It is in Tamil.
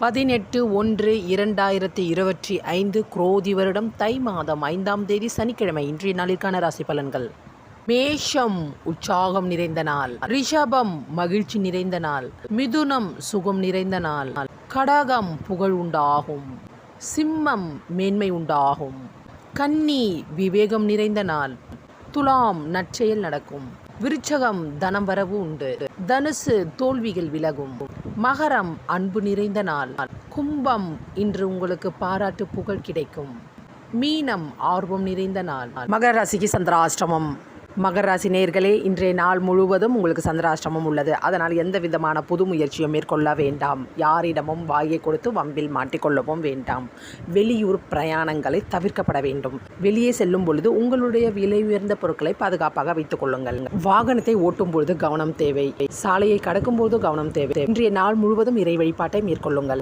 18/1/2025 குரோதி வருடம் தை மாதம் 5ஆம் தேதி சனிக்கிழமை. இன்றைய நாளிற்கான ராசி பலன்கள். மேஷம் உற்சாகம் நிறைந்த நாள். ரிஷபம் மகிழ்ச்சி நிறைந்த நாள். மிதுனம் சுகம் நிறைந்த நாள். கடகம் புகழ் உண்டாகும். சிம்மம் மேன்மை உண்டாகும். கன்னி விவேகம் நிறைந்த நாள். துலாம் நற்செயல் நடக்கும். விருச்சகம் தனம் வரவு உண்டு. தனுசு தோல்விகள் விலகும். மகரம் அன்பு நிறைந்த நாள். கும்பம் இன்று உங்களுக்கு பாராட்டு புகழ் கிடைக்கும். மீனம் ஆர்வம் நிறைந்த நாள். மகர ராசிக்கு சந்திராஷ்டமம். மகர ராசி நேயர்களே, இன்றைய நாள் முழுவதும் உங்களுக்கு சந்திராஷ்டமம் உள்ளது. அதனால் எந்த விதமான புது முயற்சியும் மேற்கொள்ள வேண்டாம். யாரிடமும் வாயை கொடுத்து வம்பில் மாட்டிக்கொள்ளவும் வேண்டாம். வெளியூர் பிரயாணங்களை தவிர்க்கப்பட வேண்டும். வெளியே செல்லும் பொழுது உங்களுடைய விலை உயர்ந்த பொருட்களை பாதுகாப்பாக வைத்துக் கொள்ளுங்கள். வாகனத்தை ஓட்டும் பொழுது கவனம் தேவை. சாலையை கடக்கும் போது கவனம் தேவை. இன்றைய நாள் முழுவதும் இறை வழிபாட்டை மேற்கொள்ளுங்கள்.